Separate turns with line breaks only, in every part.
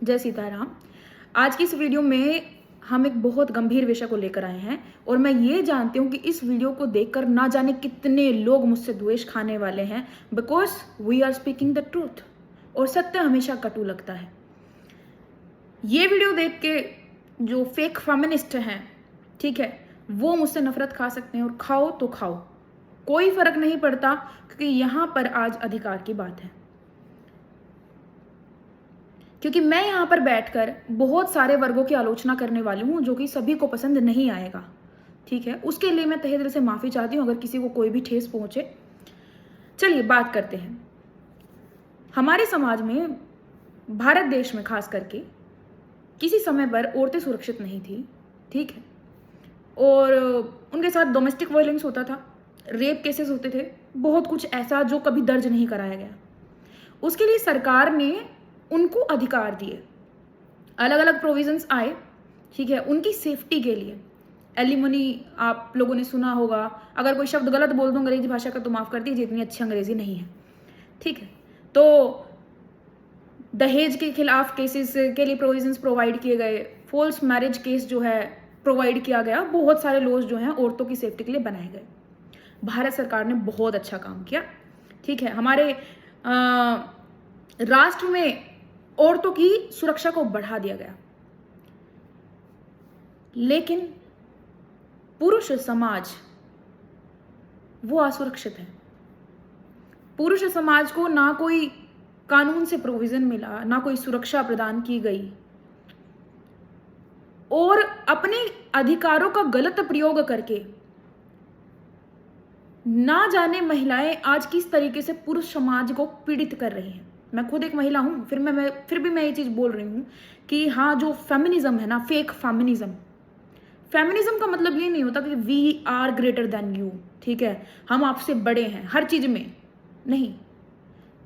जय सीताराम। आज की इस वीडियो में हम एक बहुत गंभीर विषय को लेकर आए हैं और मैं ये जानती हूँ कि इस वीडियो को देखकर ना जाने कितने लोग मुझसे द्वेष खाने वाले हैं, because we are speaking the truth और सत्य हमेशा कटु लगता है। ये वीडियो देख के जो फेक फेमिनिस्ट हैं, ठीक है, वो मुझसे नफरत खा सकते हैं और खाओ तो खाओ, कोई फर्क नहीं पड़ता, क्योंकि यहाँ पर आज अधिकार की बात है। क्योंकि मैं यहाँ पर बैठकर बहुत सारे वर्गों की आलोचना करने वाली हूँ जो कि सभी को पसंद नहीं आएगा, ठीक है। उसके लिए मैं तहे दिल से माफ़ी चाहती हूँ अगर किसी को कोई भी ठेस पहुँचे। चलिए बात करते हैं। हमारे समाज में, भारत देश में खास करके, किसी समय पर औरतें सुरक्षित नहीं थी, ठीक है, और उनके साथ डोमेस्टिक वायलेंस होता था, रेप केसेस होते थे, बहुत कुछ ऐसा जो कभी दर्ज नहीं कराया गया। उसके लिए सरकार ने उनको अधिकार दिए, अलग अलग प्रोविजंस आए, ठीक है, उनकी सेफ्टी के लिए। एलिमनी आप लोगों ने सुना होगा, अगर कोई शब्द गलत बोल दूं अंग्रेजी भाषा का तो माफ़ कर दीजिए, इतनी अच्छी अंग्रेजी नहीं है, ठीक है। तो दहेज के खिलाफ केसेस के लिए प्रोविजंस प्रोवाइड किए गए, फॉल्स मैरिज केस जो है प्रोवाइड किया गया, बहुत सारे लॉज जो हैं औरतों की सेफ्टी के लिए बनाए गए। भारत सरकार ने बहुत अच्छा काम किया, ठीक है। हमारे राष्ट्र में औरतों की सुरक्षा को बढ़ा दिया गया। लेकिन पुरुष समाज वो असुरक्षित है। पुरुष समाज को ना कोई कानून से प्रोविजन मिला, ना कोई सुरक्षा प्रदान की गई, और अपने अधिकारों का गलत प्रयोग करके ना जाने महिलाएं आज किस तरीके से पुरुष समाज को पीड़ित कर रही हैं। मैं खुद एक महिला हूं, फिर भी मैं ये चीज बोल रही हूं कि हाँ, जो फेमिनिज्म है ना, फेक फेमिनिज्म, फेमिनिज्म का मतलब ये नहीं होता कि we are greater than you, ठीक है, हम आपसे बड़े हैं हर चीज में, नहीं।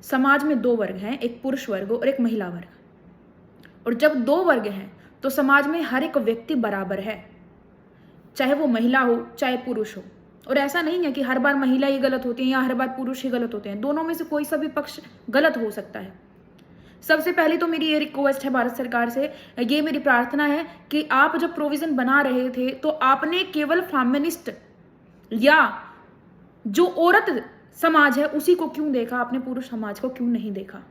समाज में दो वर्ग हैं, एक पुरुष वर्ग और एक महिला वर्ग, और जब दो वर्ग हैं तो समाज में हर एक व्यक्ति बराबर है, चाहे वो महिला हो चाहे पुरुष हो। और ऐसा नहीं है कि हर बार महिला ही गलत होती है या हर बार पुरुष ही गलत होते हैं, दोनों में से कोई सा भी पक्ष गलत हो सकता है। सबसे पहले तो मेरी ये रिक्वेस्ट है भारत सरकार से, ये मेरी प्रार्थना है कि आप जब प्रोविजन बना रहे थे तो आपने केवल फेमिनिस्ट या जो औरत समाज है उसी को क्यों देखा, आपने पुरुष समाज को क्यों नहीं देखा?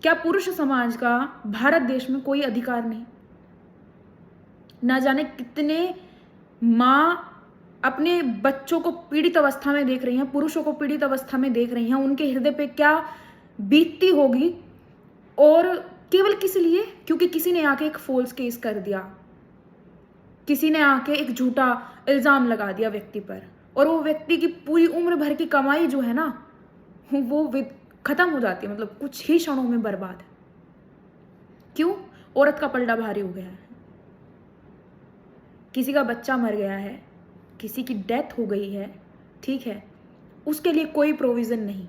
क्या पुरुष समाज का भारत देश में कोई अधिकार नहीं? ना जाने कितने माँ अपने बच्चों को पीड़ित अवस्था में देख रही हैं, पुरुषों को पीड़ित अवस्था में देख रही हैं, उनके हृदय पे क्या बीतती होगी, और केवल किस लिए? क्योंकि किसी ने आके एक फॉल्स केस कर दिया, किसी ने आके एक झूठा इल्जाम लगा दिया व्यक्ति पर, और वो व्यक्ति की पूरी उम्र भर की कमाई जो है ना, वो खत्म हो जाती है, मतलब कुछ ही क्षणों में बर्बाद। क्यों? औरत का पलड़ा भारी हो गया है, किसी का बच्चा मर गया है, किसी की डेथ हो गई है, ठीक है, उसके लिए कोई प्रोविज़न नहीं।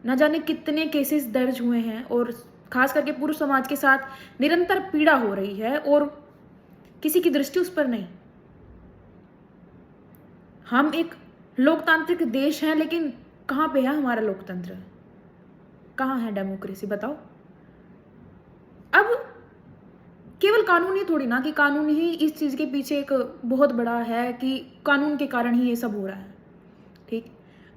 न जाने कितने केसेस दर्ज हुए हैं, और खास करके पुरुष समाज के साथ निरंतर पीड़ा हो रही है और किसी की दृष्टि उस पर नहीं। हम एक लोकतांत्रिक देश हैं, लेकिन कहाँ पे है हमारा लोकतंत्र? कहाँ है डेमोक्रेसी? बताओ। अब केवल कानून ही थोड़ी ना कि कानून ही इस चीज़ के पीछे एक बहुत बड़ा है कि कानून के कारण ही ये सब हो रहा है, ठीक।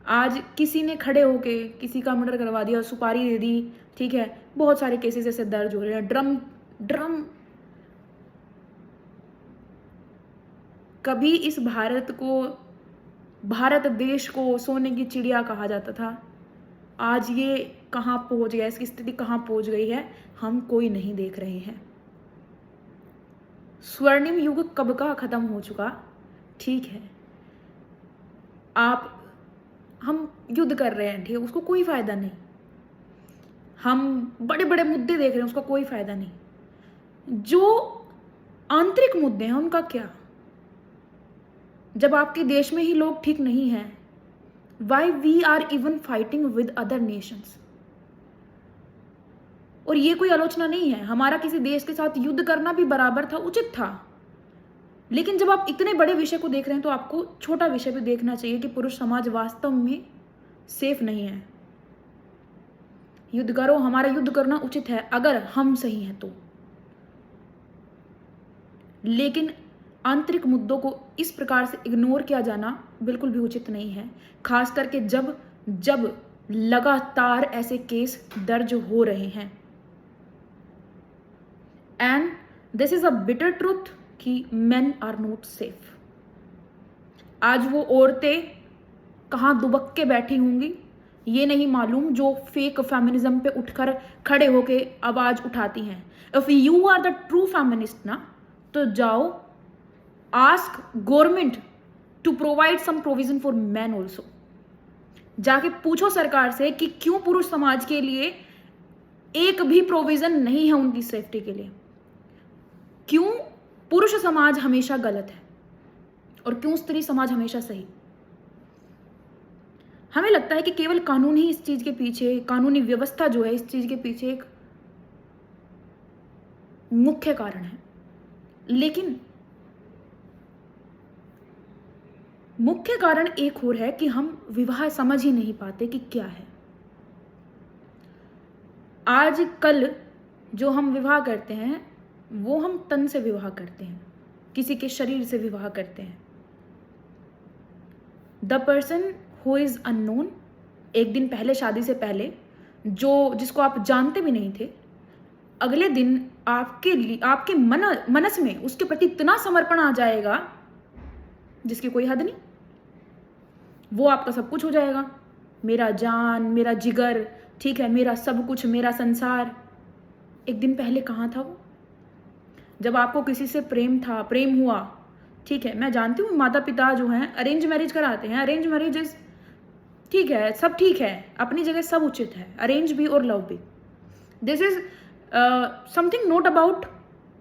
आज किसी ने खड़े होके किसी का मर्डर करवा दिया, सुपारी दे दी, ठीक है, बहुत सारे केसेस ऐसे दर्ज हो रहे हैं। ड्रम कभी इस भारत देश को सोने की चिड़िया कहा जाता था, आज ये कहाँ पहुँच गया, इसकी स्थिति कहाँ पहुँच गई है, हम कोई नहीं देख रहे हैं। स्वर्णिम युग कब का खत्म हो चुका, ठीक है। हम युद्ध कर रहे हैं, ठीक है, उसको कोई फायदा नहीं। हम बड़े बड़े मुद्दे देख रहे हैं, उसका कोई फायदा नहीं। जो आंतरिक मुद्दे हैं उनका क्या? जब आपके देश में ही लोग ठीक नहीं हैं, why we are even fighting with other nations? और ये कोई आलोचना नहीं है, हमारा किसी देश के साथ युद्ध करना भी बराबर था, उचित था। लेकिन जब आप इतने बड़े विषय को देख रहे हैं तो आपको छोटा विषय भी देखना चाहिए कि पुरुष समाज वास्तव में सेफ नहीं है। युद्ध करो, हमारा युद्ध करना उचित है अगर हम सही हैं तो, लेकिन आंतरिक मुद्दों को इस प्रकार से इग्नोर किया जाना बिल्कुल भी उचित नहीं है, खास करके जब जब लगातार ऐसे केस दर्ज हो रहे हैं। And this is a bitter truth कि मेन आर नॉट सेफ। आज वो औरतें कहाँ दुबक के बैठी होंगी ये नहीं मालूम, जो फेक फेमिनिज्म पे उठकर खड़े होके आवाज उठाती हैं। If you are the true feminist ना, तो जाओ ask government to provide some provision for man also. जाके पूछो सरकार से कि क्यों पुरुष समाज के लिए एक भी प्रोविजन नहीं है उनकी सेफ्टी के लिए, क्यों पुरुष समाज हमेशा गलत है और क्यों स्त्री समाज हमेशा सही। हमें लगता है कि केवल कानून ही इस चीज के पीछे, कानूनी व्यवस्था जो है इस चीज के पीछे एक मुख्य कारण है, लेकिन मुख्य कारण एक और है कि हम विवाह समझ ही नहीं पाते कि क्या है। आजकल जो हम विवाह करते हैं वो हम तन से विवाह करते हैं, किसी के शरीर से विवाह करते हैं। The person who is unknown, एक दिन पहले, शादी से पहले, जिसको आप जानते भी नहीं थे, अगले दिन आपके मनस में उसके प्रति इतना समर्पण आ जाएगा जिसकी कोई हद नहीं। वो आपका सब कुछ हो जाएगा, मेरा जान, मेरा जिगर, ठीक है, मेरा सब कुछ, मेरा संसार। एक दिन पहले कहाँ था वो? जब आपको किसी से प्रेम हुआ, ठीक है, मैं जानती हूँ माता पिता जो हैं अरेंज मैरिज कराते हैं। अरेंज मैरिज ठीक है, सब ठीक है, अपनी जगह सब उचित है, अरेंज भी और लव भी। This is something not about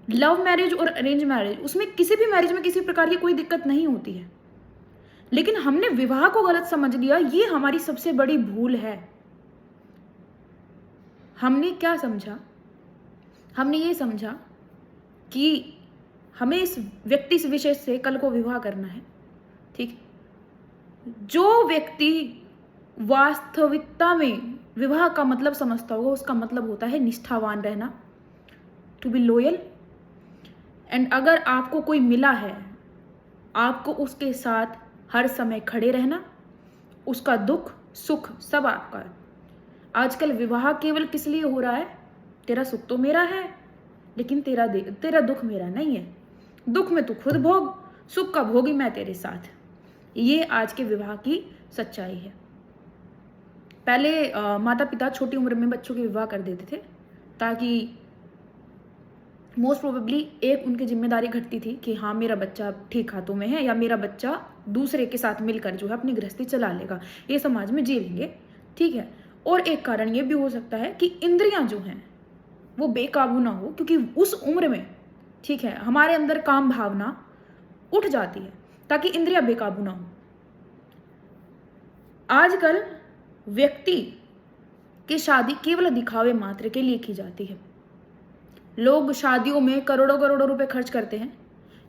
love marriage और अरेंज मैरिज। उसमें किसी भी मैरिज में किसी प्रकार की कोई दिक्कत नहीं होती है, लेकिन हमने विवाह को गलत समझ लिया। ये हमारी सबसे बड़ी भूल है। हमने क्या समझा? हमने ये समझा कि हमें इस व्यक्ति से विशेष से कल को विवाह करना है, ठीक। जो व्यक्ति वास्तविकता में विवाह का मतलब समझता होगा, उसका मतलब होता है निष्ठावान रहना, टू बी लॉयल। एंड अगर आपको कोई मिला है, आपको उसके साथ हर समय खड़े रहना, उसका दुख सुख सब आपका। आजकल विवाह केवल किस लिए हो रहा है? तेरा सुख तो मेरा है, लेकिन तेरा दुख मेरा नहीं है। दुख में तू खुद भोग, सुख का भोगी मैं तेरे साथ। ये आज के विवाह की सच्चाई है। पहले माता पिता छोटी उम्र में बच्चों के विवाह कर देते थे, ताकि मोस्ट प्रोबेबली एक उनकी जिम्मेदारी घटती थी कि हाँ मेरा बच्चा ठीक हाथों में है, या मेरा बच्चा दूसरे के साथ मिलकर जो है अपनी गृहस्थी चला लेगा, ये समाज में जी लेंगे, ठीक है। और एक कारण ये भी हो सकता है कि इंद्रियां जो हैं वो बेकाबू ना हो, क्योंकि उस उम्र में, ठीक है, हमारे अंदर काम भावना उठ जाती है ताकि इंद्रियां बेकाबू ना हो। आजकल व्यक्ति की शादी केवल दिखावे मात्र के लिए की जाती है। लोग शादियों में करोड़ों करोड़ों रुपए खर्च करते हैं,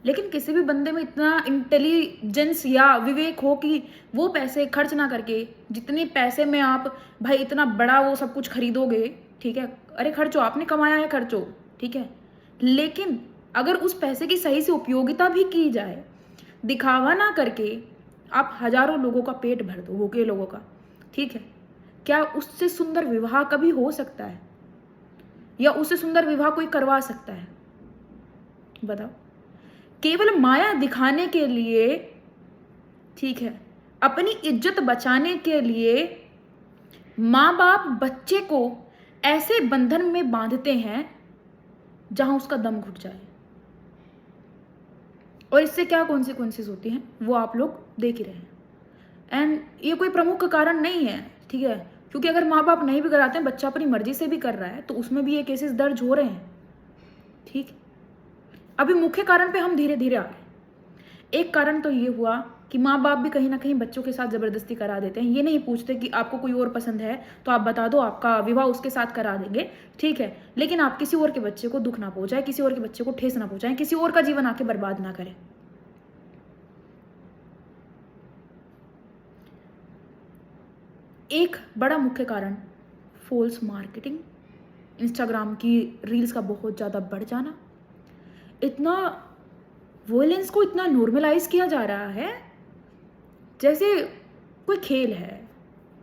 लेकिन किसी भी बंदे में इतना इंटेलिजेंस या विवेक हो कि वो पैसे खर्च ना करके, जितने पैसे में आप भाई इतना बड़ा वो सब कुछ खरीदोगे, ठीक है, अरे खर्चो, आपने कमाया है, खर्चो, ठीक है, लेकिन अगर उस पैसे की सही से उपयोगिता भी की जाए, दिखावा ना करके आप हजारों लोगों का पेट भर दो, भूखे लोगों का, ठीक है, क्या उससे सुंदर विवाह कभी हो सकता है? या उससे सुंदर विवाह कोई करवा सकता है? बताओ। केवल माया दिखाने के लिए, ठीक है, अपनी इज्जत बचाने के लिए माँ बाप बच्चे को ऐसे बंधन में बांधते हैं जहां उसका दम घुट जाए, और इससे क्या कॉन्सिक्वेंसेस होती हैं वो आप लोग देख ही रहे हैं। एंड ये कोई प्रमुख कारण नहीं है, ठीक है, क्योंकि अगर माँ बाप नहीं भी कराते हैं, बच्चा अपनी मर्जी से भी कर रहा है, तो उसमें भी ये केसेस दर्ज हो रहे हैं, ठीक। अभी मुख्य कारण पे हम धीरे धीरे आ गए। एक कारण तो ये हुआ कि माँ बाप भी कहीं ना कहीं बच्चों के साथ जबरदस्ती करा देते हैं। ये नहीं पूछते कि आपको कोई और पसंद है तो आप बता दो, आपका विवाह उसके साथ करा देंगे, ठीक है, लेकिन आप किसी और के बच्चे को दुख ना पहुंचाए, किसी और के बच्चे को ठेस ना पहुंचाएं, किसी और का जीवन आके बर्बाद ना करें। एक बड़ा मुख्य कारण फॉल्स मार्केटिंग, इंस्टाग्राम की रील्स का बहुत ज़्यादा बढ़ जाना, इतना वॉयलेंस को इतना नॉर्मलाइज किया जा रहा है जैसे कोई खेल है।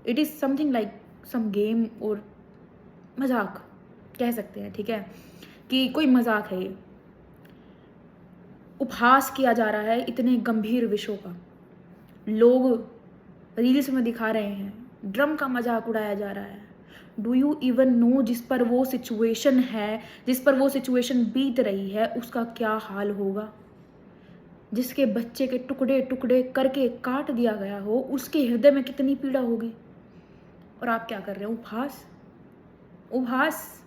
It is something like some game और मजाक कह सकते हैं, ठीक है, कि कोई मजाक है ये। उपहास किया जा रहा है इतने गंभीर विषयों का, लोग रील्स में दिखा रहे हैं, ड्रम का मजाक उड़ाया जा रहा है। डू यू इवन नो जिस पर वो सिचुएशन है, जिस पर वो सिचुएशन बीत रही है, उसका क्या हाल होगा? जिसके बच्चे के टुकड़े टुकड़े करके काट दिया गया हो, उसके हृदय में कितनी पीड़ा होगी। और आप क्या कर रहे हो? उपहास। उपहास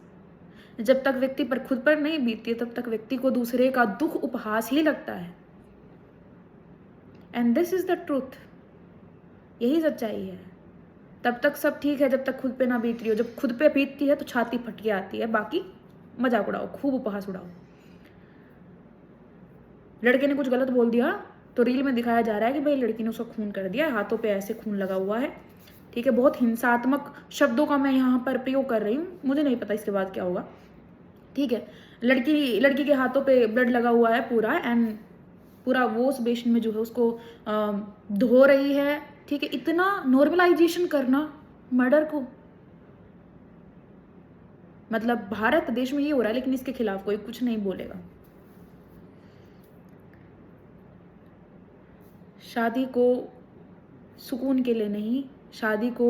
जब तक व्यक्ति पर खुद पर नहीं बीतती है, तब तक व्यक्ति को दूसरे का दुख उपहास ही लगता है। And this is the truth, यही सच्चाई है। तब तक सब ठीक है जब तक खुद पे ना बीत रही हो। जब खुद पे बीतती है तो छाती फट के आती है, बाकी मजाक उड़ाओ, खूब उपहास उड़ाओ। लड़के ने कुछ गलत बोल दिया तो रील में दिखाया जा रहा है कि भाई लड़की ने उसका खून कर दिया, हाथों पे ऐसे खून लगा हुआ है, ठीक है। बहुत हिंसात्मक शब्दों का मैं यहाँ पर प्रयोग कर रही हूँ, मुझे नहीं पता इसके बाद क्या होगा, ठीक है। लड़की के हाथों पे ब्लड लगा हुआ है पूरा, एंड पूरा वॉश बेसिन में जो है उसको धो रही है, ठीक है। इतना नॉर्मलाइजेशन करना मर्डर को, मतलब भारत देश में ये हो रहा है, लेकिन इसके खिलाफ कोई कुछ नहीं बोलेगा। शादी को सुकून के लिए नहीं, शादी को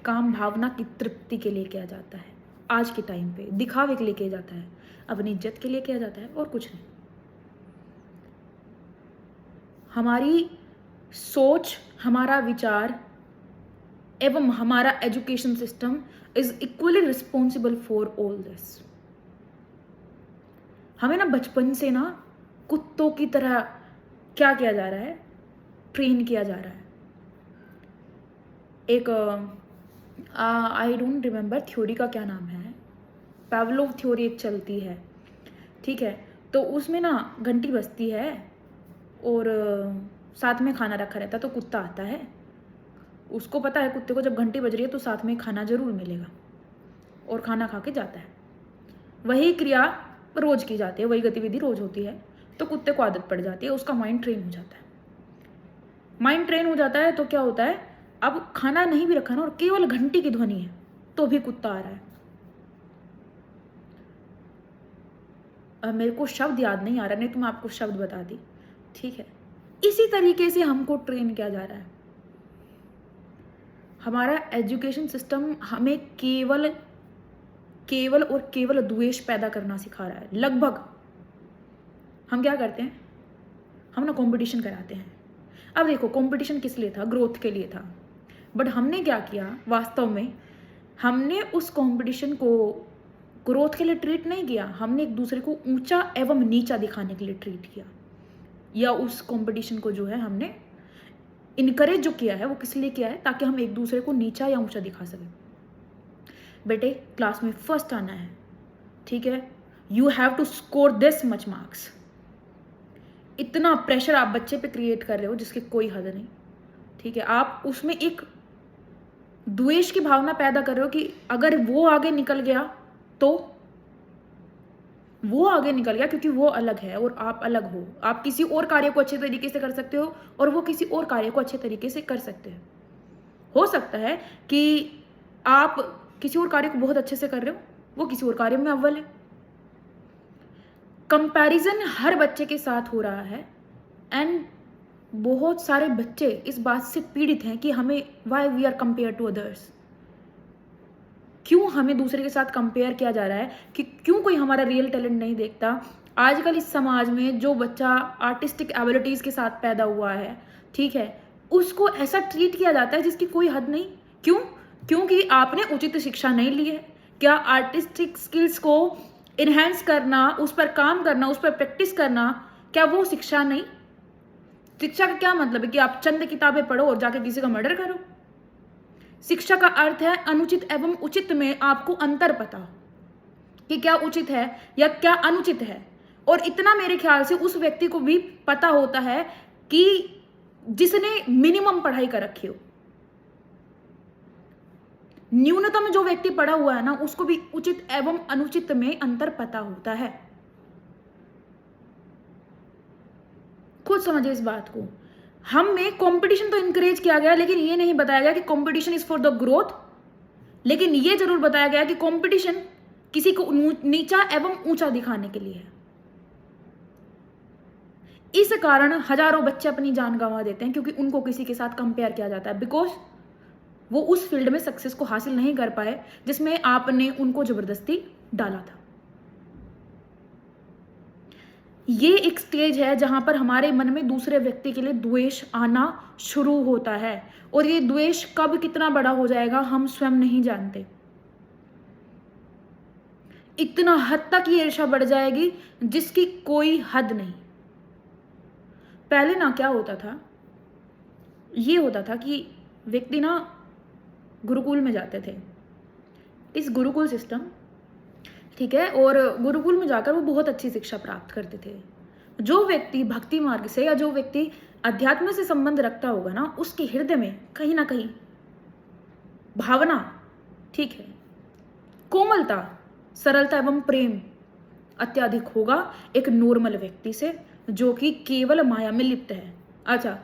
काम भावना की तृप्ति के लिए किया जाता है। आज के टाइम पे दिखावे के लिए किया जाता है, अपनी इज्जत के लिए किया जाता है, और कुछ नहीं। हमारी सोच, हमारा विचार एवं हमारा education system is equally responsible for all this. हमें ना बचपन से ना कुत्तों की तरह क्या किया जा रहा है, ट्रेन किया जा रहा है। एक आई डोंट रिमेम्बर थ्योरी का क्या नाम है, पावलोव थ्योरी एक चलती है, ठीक है। तो उसमें ना घंटी बजती है और साथ में खाना रखा रहता है, तो कुत्ता आता है, उसको पता है कुत्ते को जब घंटी बज रही है तो साथ में खाना जरूर मिलेगा, और खाना खा के जाता है। वही क्रिया रोज की जाती है, वही गतिविधि रोज होती है, तो कुत्ते को आदत पड़ जाती है, उसका माइंड ट्रेन हो जाता है। माइंड ट्रेन हो जाता है तो क्या होता है, अब खाना नहीं भी रखा ना और केवल घंटी की ध्वनि है तो भी कुत्ता आ रहा है। अब मेरे को शब्द याद नहीं आ रहा, नहीं तो मैं आपको शब्द बता दी, ठीक है। इसी तरीके से हमको ट्रेन किया जा रहा है। हमारा एजुकेशन सिस्टम हमें केवल और केवल द्वेष पैदा करना सिखा रहा है। लगभग हम क्या करते हैं, हम ना कंपटीशन कराते हैं। अब देखो, कंपटीशन किस लिए था? ग्रोथ के लिए था। बट हमने क्या किया वास्तव में, हमने उस कंपटीशन को ग्रोथ के लिए ट्रीट नहीं किया, हमने एक दूसरे को ऊंचा एवं नीचा दिखाने के लिए ट्रीट किया। या उस कंपटीशन को जो है हमने इनकरेज जो किया है वो किस लिए किया है, ताकि हम एक दूसरे को नीचा या ऊंचा दिखा सकें। बेटे क्लास में फर्स्ट आना है, ठीक है, you have to score this much marks. इतना प्रेशर आप बच्चे पे क्रिएट कर रहे हो जिसकी कोई हद नहीं, ठीक है। आप उसमें एक द्वेष की भावना पैदा कर रहे हो कि अगर वो आगे निकल गया तो वो आगे निकल गया क्योंकि वो अलग है और आप अलग हो। आप किसी और कार्य को अच्छे तरीके से कर सकते हो और वो किसी और कार्य को अच्छे तरीके से कर सकते हैं। हो सकता है कि आप किसी और कार्य को बहुत अच्छे से कर रहे हो, वो किसी और कार्य में अव्वल है। कंपैरिजन हर बच्चे के साथ हो रहा है, एंड बहुत सारे बच्चे इस बात से पीड़ित हैं कि हमें why we are compare to others. क्यों हमें दूसरे के साथ कंपेयर किया जा रहा है, कि क्यों कोई हमारा रियल टैलेंट नहीं देखता। आजकल इस समाज में जो बच्चा आर्टिस्टिक एबिलिटीज़ के साथ पैदा हुआ है, ठीक है, उसको ऐसा ट्रीट किया जाता है जिसकी कोई हद नहीं। क्यों? क्योंकि आपने उचित शिक्षा नहीं ली है। क्या आर्टिस्टिक स्किल्स को इन्हेंस करना, उस पर काम करना, उस पर प्रैक्टिस करना, क्या वो शिक्षा नहीं? शिक्षा का क्या मतलब है कि आप चंद किताबें पढ़ो और जाके किसी का मर्डर करो? शिक्षा का अर्थ है अनुचित एवं उचित में आपको अंतर पता हो कि क्या उचित है या क्या अनुचित है। और इतना मेरे ख्याल से उस व्यक्ति को भी पता होता है कि जिसने मिनिमम पढ़ाई कर रखी हो। न्यूनतम जो व्यक्ति पढ़ा हुआ है ना, उसको भी उचित एवं अनुचित में अंतर पता होता है। खुद समझिए इस बात को। हम में कंपटीशन तो इंकरेज किया गया, लेकिन ये नहीं बताया गया कि competition is for the growth. लेकिन ये जरूर बताया गया कि कंपटीशन किसी को नीचा एवं ऊंचा दिखाने के लिए है। इस कारण हजारों बच्चे अपनी जान गंवा देते हैं, क्योंकि उनको किसी के साथ कंपेयर किया जाता है, बिकॉज वो उस फील्ड में सक्सेस को हासिल नहीं कर पाए जिसमें आपने उनको जबरदस्ती डाला था। ये एक स्टेज है जहां पर हमारे मन में दूसरे व्यक्ति के लिए द्वेष आना शुरू होता है, और ये द्वेष कब कितना बड़ा हो जाएगा हम स्वयं नहीं जानते। इतना हद तक ये ईर्ष्या बढ़ जाएगी जिसकी कोई हद नहीं। पहले ना क्या होता था, ये होता था कि व्यक्ति ना गुरुकुल में जाते थे, इस गुरुकुल सिस्टम, ठीक है, और गुरुकुल में जाकर वो बहुत अच्छी शिक्षा प्राप्त करते थे। जो व्यक्ति भक्ति मार्ग से या जो व्यक्ति अध्यात्म से संबंध रखता होगा ना, उसके हृदय में कहीं ना कहीं भावना, ठीक है, कोमलता, सरलता एवं प्रेम अत्याधिक होगा एक नॉर्मल व्यक्ति से, जो कि केवल माया में लिप्त है। अच्छा,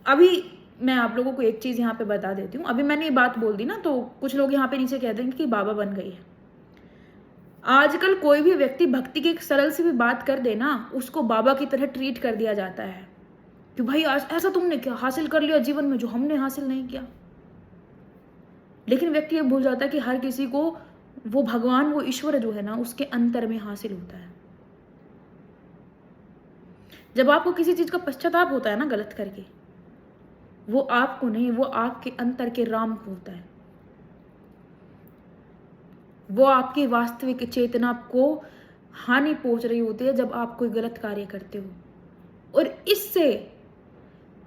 अभी मैं आप लोगों को एक चीज यहाँ पे बता देती हूँ। अभी मैंने ये बात बोल दी ना, तो कुछ लोग यहाँ पे नीचे कह देंगे कि बाबा बन गई है। आजकल कोई भी व्यक्ति भक्ति की एक सरल सी भी बात कर दे ना, उसको बाबा की तरह ट्रीट कर दिया जाता है कि भाई ऐसा तुमने क्या हासिल कर लिया जीवन में जो हमने हासिल नहीं किया। लेकिन व्यक्ति ये भूल जाता है कि हर किसी को वो भगवान, वो ईश्वर जो है ना, उसके अंतर में हासिल होता है। जब आपको किसी चीज का पश्चाताप होता है ना गलत करके, वो आपको नहीं, वो आपके अंतर के राम को होता है। वो आपकी वास्तविक चेतना को हानि पहुंच रही होती है जब आप कोई गलत कार्य करते हो। और इससे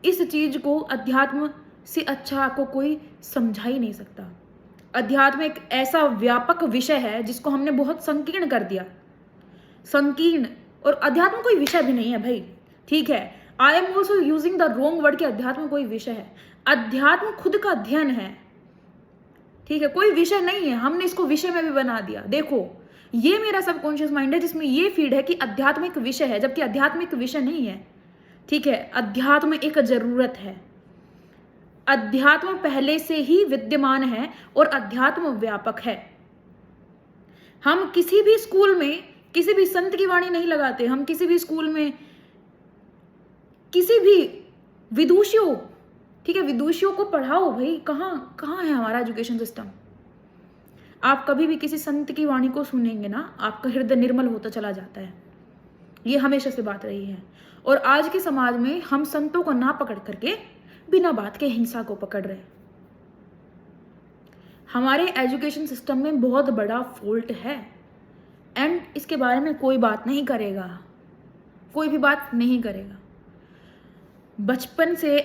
इस चीज को अध्यात्म से अच्छा आपको कोई समझा ही नहीं सकता। अध्यात्म एक ऐसा व्यापक विषय है जिसको हमने बहुत संकीर्ण कर दिया। संकीर्ण, और अध्यात्म कोई विषय भी नहीं है भाई, ठीक है। I am also using the wrong word कि अध्यात्म कोई विषय है। अध्यात्म खुद का अध्ययन है, ठीक है, कोई विषय नहीं है। हमने इसको विषय में भी बना दिया। देखो, ये मेरा सबकॉन्शियस माइंड है जिसमें ये फीड है कि अध्यात्म एक विषय है, जबकि अध्यात्म एक विषय नहीं है, ठीक है। अध्यात्म एक जरूरत है। अध्यात्म पहले से ही विद्यमान है और अध्यात्म व्यापक है। हम किसी भी स्कूल में किसी भी संत की वाणी नहीं लगाते। हम किसी भी स्कूल में किसी भी विदुषियों, ठीक है, विदुषियों को पढ़ाओ भाई। कहाँ है हमारा एजुकेशन सिस्टम? आप कभी भी किसी संत की वाणी को सुनेंगे ना, आपका हृदय निर्मल होता चला जाता है। ये हमेशा से बात रही है। और आज के समाज में हम संतों को ना पकड़ करके बिना बात के हिंसा को पकड़ रहे हैं। हमारे एजुकेशन सिस्टम में बहुत बड़ा फॉल्ट है, एंड इसके बारे में कोई बात नहीं करेगा, कोई भी बात नहीं करेगा। बचपन से,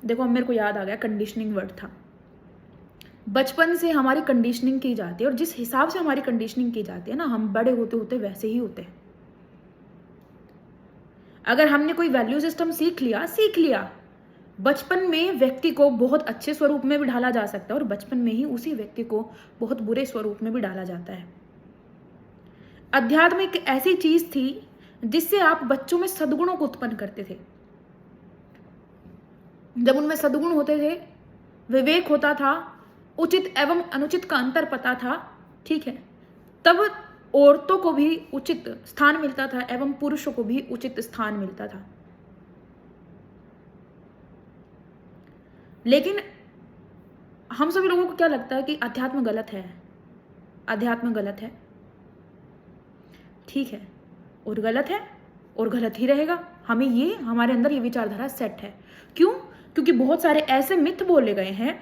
देखो मेरे को याद आ गया, कंडीशनिंग वर्ड था। बचपन से हमारी कंडीशनिंग की जाती है, और जिस हिसाब से हमारी कंडीशनिंग की जाती है ना, हम बड़े होते होते वैसे ही होते हैं। अगर हमने कोई वैल्यू सिस्टम सीख लिया, बचपन में व्यक्ति को बहुत अच्छे स्वरूप में भी ढाला जा सकता है, और बचपन में ही उसी व्यक्ति को बहुत बुरे स्वरूप में भी डाला जाता है। अध्यात्म एक ऐसी चीज थी जिससे आप बच्चों में सद्गुणों को उत्पन्न करते थे। जब उनमें सद्गुण होते थे, विवेक होता था, उचित एवं अनुचित का अंतर पता था, ठीक है, तब औरतों को भी उचित स्थान मिलता था एवं पुरुषों को भी उचित स्थान मिलता था। लेकिन हम सभी लोगों को क्या लगता है कि अध्यात्म गलत है, अध्यात्म गलत है, ठीक है, और गलत है और गलत ही रहेगा। हमें ये, हमारे अंदर ये विचारधारा सेट है। क्यों? क्योंकि बहुत सारे ऐसे मिथ बोले गए हैं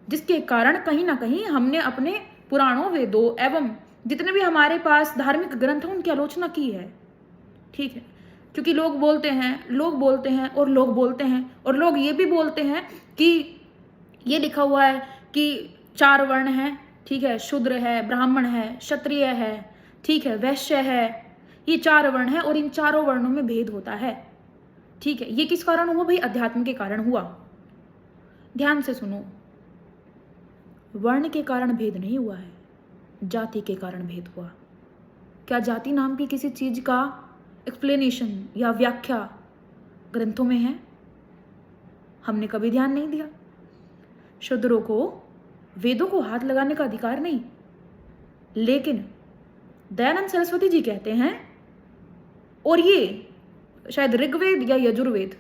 जिसके कारण कहीं ना कहीं हमने अपने पुराणों, वेदों एवं जितने भी हमारे पास धार्मिक ग्रंथ हैं उनकी आलोचना की है, ठीक है। क्योंकि लोग बोलते हैं और लोग ये भी बोलते हैं कि ये लिखा हुआ है कि 4 वर्ण हैं, ठीक है, शूद्र है, ब्राह्मण है, क्षत्रिय है, ठीक है, वैश्य है, ये 4 वर्ण है और इन चारों वर्णों में भेद होता है, ठीक है। ये किस कारण हुआ भाई? अध्यात्म के कारण हुआ। ध्यान से सुनो, वर्ण के कारण भेद नहीं हुआ है, जाति के कारण भेद हुआ। क्या जाति नाम की किसी चीज का एक्सप्लेनेशन या व्याख्या ग्रंथों में है? हमने कभी ध्यान नहीं दिया। शूद्रों को वेदों को हाथ लगाने का अधिकार नहीं, लेकिन दयानंद सरस्वती जी कहते हैं, और ये शायद ऋग्वेद या यजुर्वेद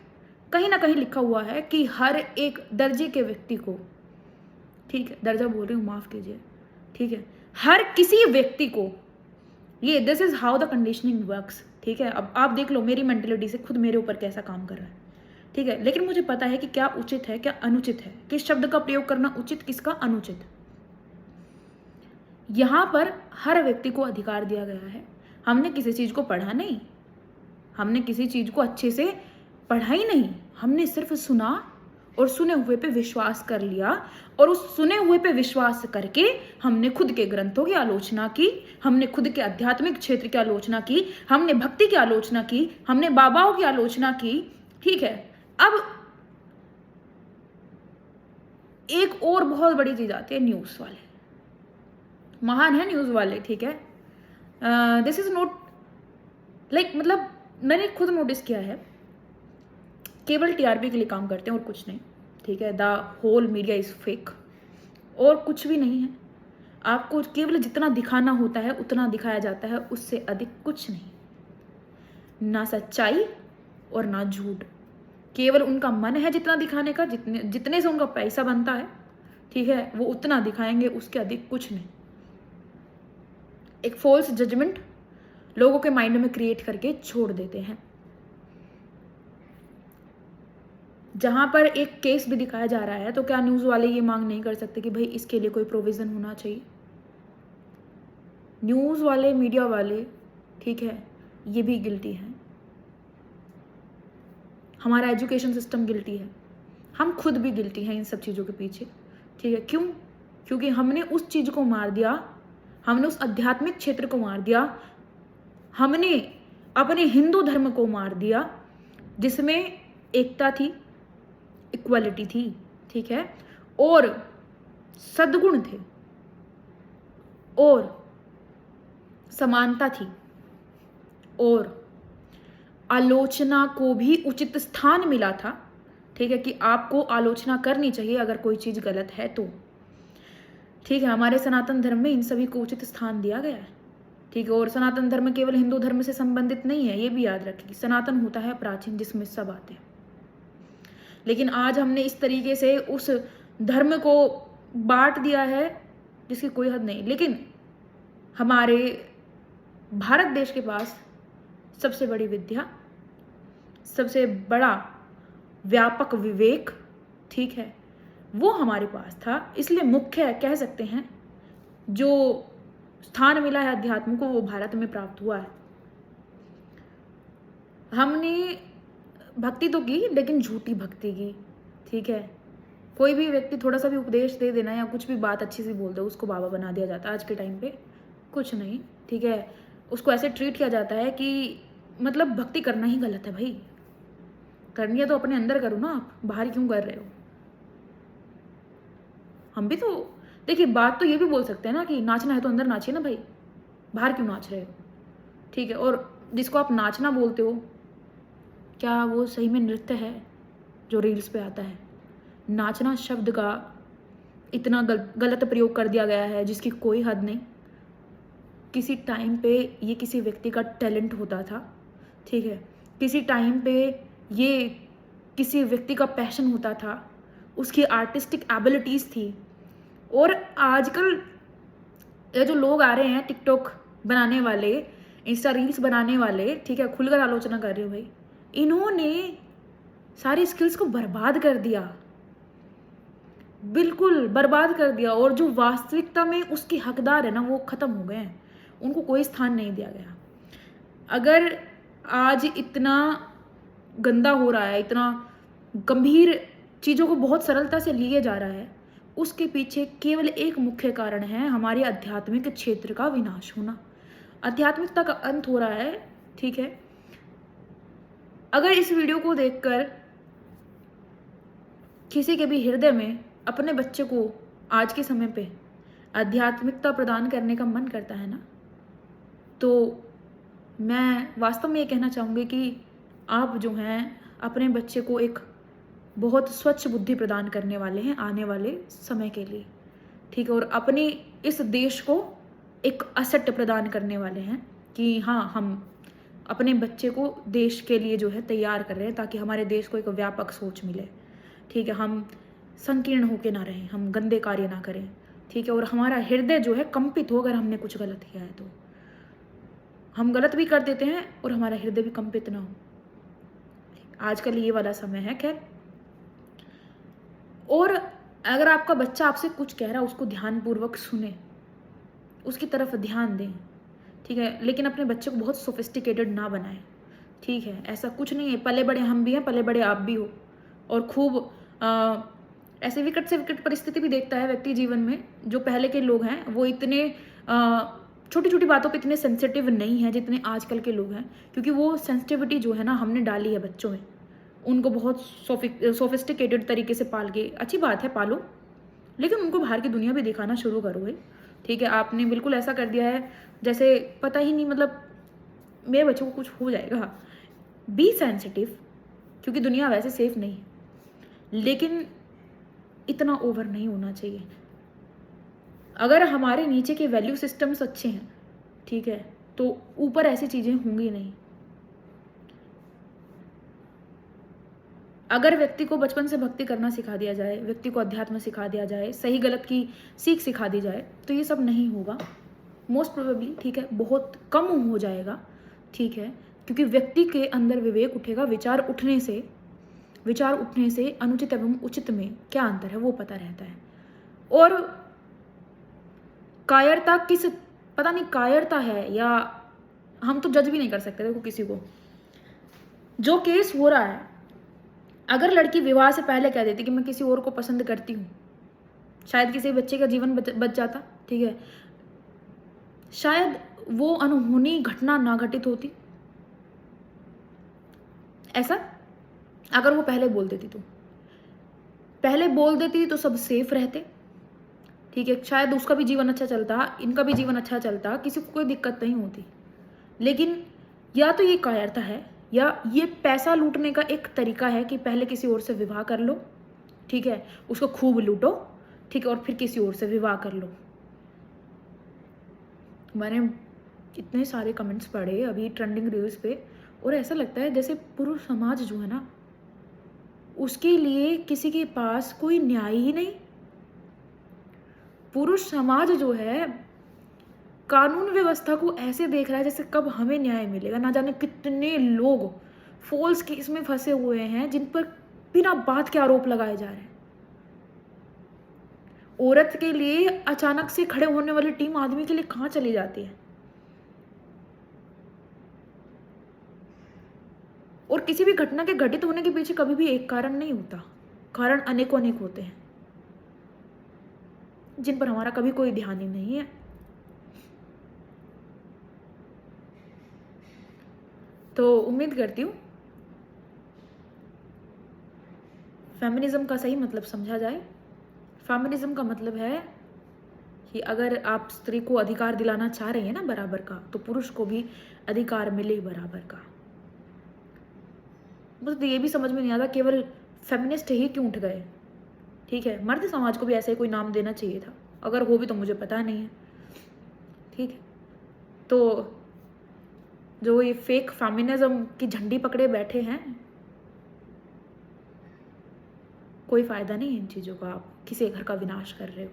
कहीं ना कहीं लिखा हुआ है कि हर एक दर्जे के व्यक्ति को, ठीक है दर्जा बोल रही हूँ माफ कीजिए, ठीक है, हर किसी व्यक्ति को, ये this is how the conditioning works, ठीक है। अब आप देख लो मेरी मेंटेलिटी से खुद मेरे ऊपर कैसा काम कर रहा है, ठीक है। लेकिन मुझे पता है कि क्या उचित है क्या अनुचित है, किस शब्द का प्रयोग करना उचित किसका अनुचित। यहां पर हर व्यक्ति को अधिकार दिया गया है। हमने किसी चीज को पढ़ा नहीं, हमने किसी चीज को अच्छे से पढ़ा ही नहीं, हमने सिर्फ सुना और सुने हुए पे विश्वास कर लिया, और उस सुने हुए पे विश्वास करके हमने खुद के ग्रंथों की आलोचना की, हमने खुद के आध्यात्मिक क्षेत्र की आलोचना की, हमने भक्ति की आलोचना की, हमने बाबाओं की आलोचना की, ठीक है। अब एक और बहुत बड़ी चीज आती है, न्यूज वाले महान है, न्यूज वाले, ठीक है। दिस इज नॉट लाइक, मतलब मैंने खुद नोटिस किया है, केवल टीआरपी के लिए काम करते हैं और कुछ नहीं, ठीक है। The whole media is fake और कुछ भी नहीं है। आपको केवल जितना दिखाना होता है उतना दिखाया जाता है, उससे अधिक कुछ नहीं, ना सच्चाई और ना झूठ। केवल उनका मन है जितना दिखाने का, जितने से उनका पैसा बनता है, ठीक है, वो उतना दिखाएंगे, उसके अधिक कुछ नहीं। एक फॉल्स जजमेंट लोगों के माइंड में क्रिएट करके छोड़ देते हैं। जहां पर एक केस भी दिखाया जा रहा है, तो क्या न्यूज वाले ये मांग नहीं कर सकते कि भाई इसके लिए कोई प्रोविजन होना चाहिए? न्यूज वाले, मीडिया वाले, ठीक है, ये भी गिल्टी हैं। हमारा एजुकेशन सिस्टम गिल्टी है, हम खुद भी गिल्टी हैं इन सब चीज़ों के पीछे, ठीक है। क्यों? क्योंकि हमने उस चीज़ को मार दिया, हमने उस आध्यात्मिक क्षेत्र को मार दिया, हमने अपने हिंदू धर्म को मार दिया, जिसमें एकता थी, इक्वालिटी थी, ठीक है, और सद्गुण थे, और समानता थी, और आलोचना को भी उचित स्थान मिला था, ठीक है, कि आपको आलोचना करनी चाहिए अगर कोई चीज गलत है तो, ठीक है। हमारे सनातन धर्म में इन सभी को उचित स्थान दिया गया है, ठीक है। और सनातन धर्म केवल हिंदू धर्म से संबंधित नहीं है, ये भी याद रखें। सनातन होता है प्राचीन, जिसमें सब आते हैं। लेकिन आज हमने इस तरीके से उस धर्म को बांट दिया है जिसकी कोई हद नहीं। लेकिन हमारे भारत देश के पास सबसे बड़ी विद्या, सबसे बड़ा व्यापक विवेक, ठीक है, वो हमारे पास था। इसलिए मुख्य कह सकते हैं जो स्थान मिला है अध्यात्म को, वो भारत में प्राप्त हुआ है। हमने भक्ति तो की, लेकिन झूठी भक्ति की, ठीक है। कोई भी व्यक्ति थोड़ा सा भी उपदेश दे देना या कुछ भी बात अच्छी सी बोल दे, उसको बाबा बना दिया जाता है आज के टाइम पे। कुछ नहीं, ठीक है। उसको ऐसे ट्रीट किया जाता है कि मतलब भक्ति करना ही गलत है। भाई करनी है तो अपने अंदर करो ना, आप बाहर क्यों कर रहे हो? हम भी तो देखिए, बात तो ये भी बोल सकते हैं ना कि नाचना है तो अंदर नाचिए ना भाई, बाहर क्यों नाच रहे हो, ठीक है। और जिसको आप नाचना बोलते हो, क्या वो सही में नृत्य है जो रील्स पे आता है? नाचना शब्द का इतना गलत प्रयोग कर दिया गया है जिसकी कोई हद नहीं। किसी टाइम पे ये किसी व्यक्ति का टैलेंट होता था, ठीक है। किसी टाइम पे ये किसी व्यक्ति का पैशन होता था, उसकी आर्टिस्टिक एबिलिटीज़ थी। और आजकल ये जो लोग आ रहे हैं टिकटॉक बनाने वाले, इंस्टा रील्स बनाने वाले, ठीक है, खुलकर आलोचना कर रहे हो भाई, इन्होंने सारी स्किल्स को बर्बाद कर दिया, बिल्कुल बर्बाद कर दिया। और जो वास्तविकता में उसके हकदार है ना, वो खत्म हो गए हैं, उनको कोई स्थान नहीं दिया गया। अगर आज इतना गंदा हो रहा है, इतना गंभीर चीज़ों को बहुत सरलता से लिए जा रहा है, उसके पीछे केवल एक मुख्य कारण है, हमारे आध्यात्मिक क्षेत्र का विनाश होना। आध्यात्मिकता का अंत हो रहा है, ठीक है। अगर इस वीडियो को देखकर किसी के भी हृदय में अपने बच्चे को आज के समय पे आध्यात्मिकता प्रदान करने का मन करता है ना, तो मैं वास्तव में ये कहना चाहूँगी कि आप जो हैं अपने बच्चे को एक बहुत स्वच्छ बुद्धि प्रदान करने वाले हैं आने वाले समय के लिए, ठीक है। और अपने इस देश को एक असेट प्रदान करने वाले हैं कि हाँ, हम अपने बच्चे को देश के लिए जो है तैयार कर रहे हैं, ताकि हमारे देश को एक व्यापक सोच मिले, ठीक है। हम संकीर्ण होके ना रहें, हम गंदे कार्य ना करें, ठीक है। और हमारा हृदय जो है कंपित हो अगर हमने कुछ गलत किया है तो। हम गलत भी कर देते हैं और हमारा हृदय भी कंपित ना हो। आजकल ये वाला समय है। खैर, और अगर आपका बच्चा आपसे कुछ कह रहा है उसको ध्यानपूर्वक सुने, उसकी तरफ ध्यान दें, ठीक है। लेकिन अपने बच्चे को बहुत सोफिस्टिकेटेड ना बनाएं, ठीक है। ऐसा कुछ नहीं है, पले बड़े हम भी हैं, पले बड़े आप भी हो। और खूब ऐसे विकट से विकट परिस्थिति भी देखता है व्यक्ति जीवन में। जो पहले के लोग हैं वो इतने छोटी छोटी बातों पे इतने सेंसिटिव नहीं है जितने आजकल के लोग हैं, क्योंकि वो सेंसिटिविटी जो है ना हमने डाली है बच्चों में। उनको बहुत सोफिस्टिकेटेड तरीके से पाल के, अच्छी बात है पालो, लेकिन उनको बाहर की दुनिया भी दिखाना शुरू करो भाई, ठीक है। आपने बिल्कुल ऐसा कर दिया है जैसे पता ही नहीं, मतलब मेरे बच्चों को कुछ हो जाएगा। बी सेंसिटिव, क्योंकि दुनिया वैसे सेफ नहीं है, लेकिन इतना ओवर नहीं होना चाहिए। अगर हमारे नीचे के वैल्यू सिस्टम्स अच्छे हैं, ठीक है, तो ऊपर ऐसी चीज़ें होंगी नहीं। अगर व्यक्ति को बचपन से भक्ति करना सिखा दिया जाए, व्यक्ति को अध्यात्म सिखा दिया जाए, सही गलत की सीख सिखा दी जाए, तो ये सब नहीं होगा मोस्ट प्रोबेबली, ठीक है। बहुत कम हो जाएगा, ठीक है, क्योंकि व्यक्ति के अंदर विवेक उठेगा। विचार उठने से अनुचित एवं उचित में क्या अंतर है वो पता रहता है। और कायरता पता नहीं कायरता है या हम तो जज भी नहीं कर सकते देखो किसी को। जो केस हो रहा है, अगर लड़की विवाह से पहले कह देती कि मैं किसी और को पसंद करती हूँ, शायद किसी बच्चे का जीवन बच जाता, ठीक है। शायद वो अनहोनी घटना ना घटित होती। ऐसा अगर वो पहले बोल देती तो सब सेफ रहते, ठीक है। शायद उसका भी जीवन अच्छा चलता, इनका भी जीवन अच्छा चलता, किसी को कोई दिक्कत नहीं होती। लेकिन या तो ये कायरता है या ये पैसा लूटने का एक तरीका है कि पहले किसी और से विवाह कर लो, ठीक है, उसको खूब लूटो, ठीक है, और फिर किसी और से विवाह कर लो। मैंने इतने सारे कमेंट्स पढ़े अभी ट्रेंडिंग रील्स पे, और ऐसा लगता है जैसे पुरुष समाज जो है ना, उसके लिए किसी के पास कोई न्याय ही नहीं। पुरुष समाज जो है कानून व्यवस्था को ऐसे देख रहा है जैसे कब हमें न्याय मिलेगा। ना जाने कितने लोग फॉल्स केस में फंसे हुए हैं जिन पर बिना बात के आरोप लगाए जा रहे हैं। औरत के लिए अचानक से खड़े होने वाली टीम आदमी के लिए कहां चली जाती है। और किसी भी घटना के घटित होने के पीछे कभी भी एक कारण नहीं होता, कारण अनेकों अनेक होते हैं जिन पर हमारा कभी कोई ध्यान ही नहीं है। तो उम्मीद करती हूँ फेमिनिज्म का सही मतलब समझा जाए। फेमिनिज्म का मतलब है कि अगर आप स्त्री को अधिकार दिलाना चाह रही हैं ना बराबर का, तो पुरुष को भी अधिकार मिले बराबर का। मुझे ये भी समझ में नहीं आता केवल फेमिनिस्ट ही क्यों उठ गए, ठीक है। मर्द समाज को भी ऐसा ही कोई नाम देना चाहिए था, अगर हो भी तो मुझे पता नहीं है, ठीक है। तो जो ये फेक फेमिनिज्म की झंडी पकड़े बैठे हैं, कोई फायदा नहीं है इन चीज़ों का। आप किसी घर का विनाश कर रहे हो,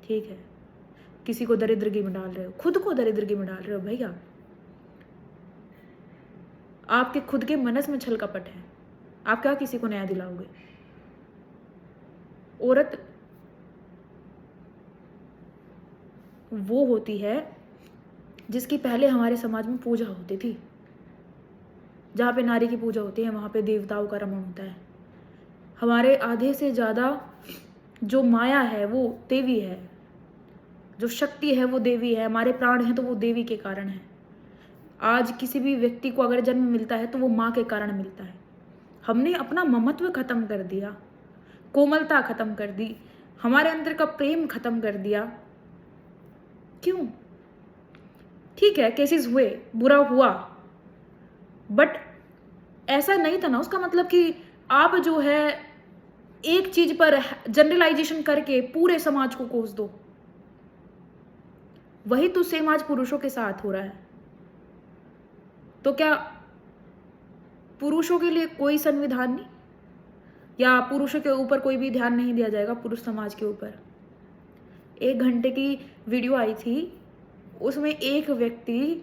ठीक है, किसी को दरिद्रगी में डाल रहे हो, खुद को दरिद्रगी में डाल रहे हो भैया। आपके खुद के मनस में छल कपट है, आप क्या किसी को न्याय दिलाओगे। औरत वो होती है जिसकी पहले हमारे समाज में पूजा होती थी। जहाँ पे नारी की पूजा होती है वहाँ पे देवताओं का रमण होता है। हमारे आधे से ज़्यादा जो माया है वो देवी है, जो शक्ति है वो देवी है। हमारे प्राण हैं तो वो देवी के कारण है। आज किसी भी व्यक्ति को अगर जन्म मिलता है तो वो माँ के कारण मिलता है। हमने अपना ममत्व खत्म कर दिया, कोमलता खत्म कर दी, हमारे अंदर का प्रेम खत्म कर दिया। क्यों? ठीक है, केसेस हुए, बुरा हुआ, बट ऐसा नहीं था ना। उसका मतलब कि आप जो है एक चीज पर जनरलाइजेशन करके पूरे समाज को कोस दो। वही तो सेम आज पुरुषों के साथ हो रहा है। तो क्या पुरुषों के लिए कोई संविधान नहीं, या पुरुषों के ऊपर कोई भी ध्यान नहीं दिया जाएगा? पुरुष समाज के ऊपर 1 घंटे की वीडियो आई थी, उसमें एक व्यक्ति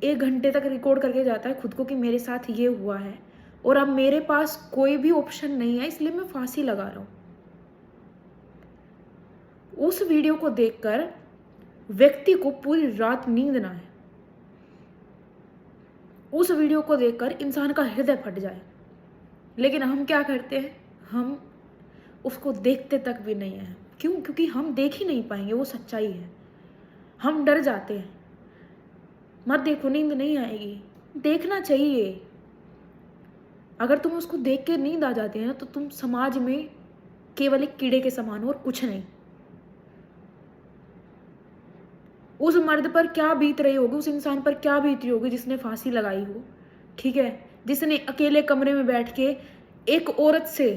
1 घंटे तक रिकॉर्ड करके जाता है खुद को कि मेरे साथ ये हुआ है, और अब मेरे पास कोई भी ऑप्शन नहीं है, इसलिए मैं फांसी लगा रहा हूं। उस वीडियो को देखकर व्यक्ति को पूरी रात नींद ना आए, उस वीडियो को देखकर इंसान का हृदय फट जाए, लेकिन हम क्या करते हैं? हम उसको देखते तक भी नहीं है। क्यों? क्योंकि हम देख ही नहीं पाएंगे, वो सच्चाई है। हम डर जाते हैं, मत देखो, नींद नहीं आएगी। देखना चाहिए। अगर तुम उसको देख के नींद आ जाती है ना, तो तुम समाज में केवल एक कीड़े के समान हो और कुछ नहीं। उस मर्द पर क्या बीत रही होगी, उस इंसान पर क्या बीत रही होगी जिसने फांसी लगाई हो, ठीक है, जिसने अकेले कमरे में बैठ के एक औरत से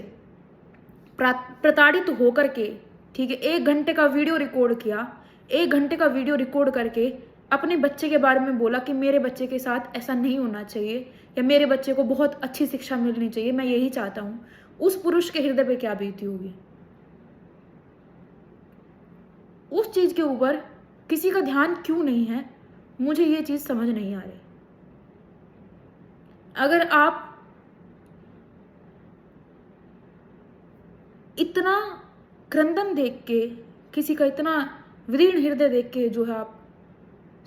प्रताड़ित होकर के, ठीक है, 1 घंटे का वीडियो रिकॉर्ड किया, 1 घंटे का वीडियो रिकॉर्ड करके अपने बच्चे के बारे में बोला कि मेरे बच्चे के साथ ऐसा नहीं होना चाहिए, या मेरे बच्चे को बहुत अच्छी शिक्षा मिलनी चाहिए, मैं यही चाहता हूं। उस पुरुष के हृदय पे क्या बीती होगी? उस चीज के ऊपर किसी का ध्यान क्यों नहीं है? मुझे ये चीज समझ नहीं आ रही। अगर आप इतना क्रंदन देख के, किसी का इतना विदीर्ण हृदय देख के जो है आप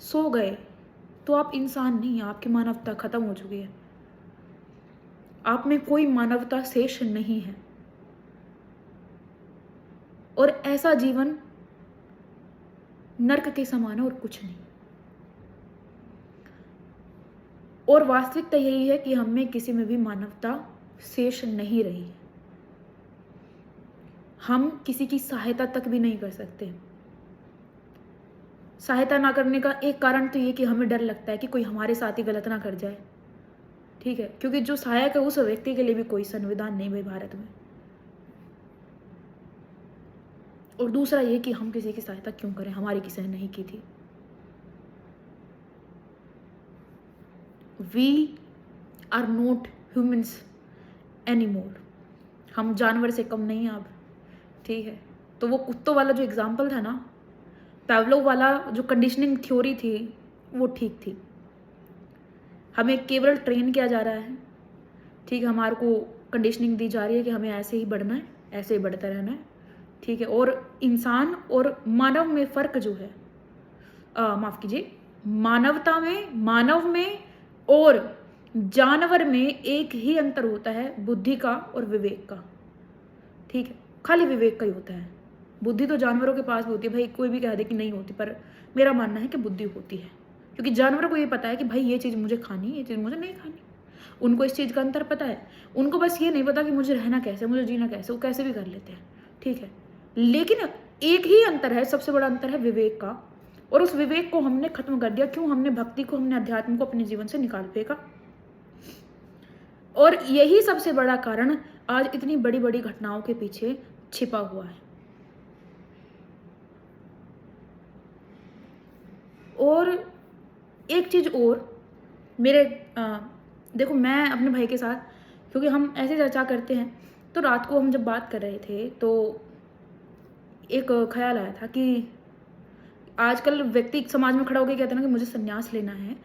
सो गए, तो आप इंसान नहीं हैं, आपकी मानवता खत्म हो चुकी है। आप में कोई मानवता शेष नहीं है, और ऐसा जीवन नर्क के समान है और कुछ नहीं। और वास्तविकता यही है कि हम में किसी में भी मानवता शेष नहीं रही है। हम किसी की सहायता तक भी नहीं कर सकते। सहायता ना करने का एक कारण तो ये कि हमें डर लगता है कि कोई हमारे साथ ही गलत ना कर जाए, ठीक है, क्योंकि जो सहायक है उस व्यक्ति के लिए भी कोई संविधान नहीं भाई भारत में। और दूसरा ये कि हम किसी की सहायता क्यों करें, हमारी किसी ने नहीं की थी। We are not humans any more. हम जानवर से कम नहीं हैं अब, ठीक है। तो वो कुत्तों वाला जो एग्जाम्पल था ना, पैवलोव वाला जो कंडीशनिंग थ्योरी थी, वो ठीक थी। हमें केवल ट्रेन किया जा रहा है, ठीक है, हमारे को कंडीशनिंग दी जा रही है कि हमें ऐसे ही बढ़ना है, ऐसे ही बढ़ता रहना है, ठीक है। और इंसान और मानव में फ़र्क जो है, माफ़ कीजिए, मानवता में, मानव में और जानवर में एक ही अंतर होता है, बुद्धि का और विवेक का, ठीक है। खाली विवेक का ही होता है। बुद्धि तो जानवरों के पास भी होती है, भाई कोई भी कह दे कि नहीं होती, पर मेरा मानना है कि बुद्धि होती है, क्योंकि जानवरों को ये पता है कि भाई ये चीज़ मुझे खानी, ये चीज़ मुझे नहीं खानी। उनको इस चीज़ का अंतर पता है। उनको बस ये नहीं पता कि मुझे रहना कैसे, मुझे जीना कैसे, वो कैसे भी कर लेते हैं, ठीक है। लेकिन एक ही अंतर है, सबसे बड़ा अंतर है विवेक का, और उस विवेक को हमने खत्म कर दिया। क्यों? हमने भक्ति को, हमने अध्यात्म को अपने जीवन से निकाल फेंका। और यही सबसे बड़ा कारण आज इतनी बड़ी बड़ी घटनाओं के पीछे छिपा हुआ है। और एक चीज और, मेरे देखो, मैं अपने भाई के साथ, क्योंकि हम ऐसे चर्चा करते हैं, तो रात को हम जब बात कर रहे थे तो एक ख्याल आया था कि आजकल व्यक्ति समाज में खड़ा होकर कहते हैं ना कि मुझे संन्यास लेना है,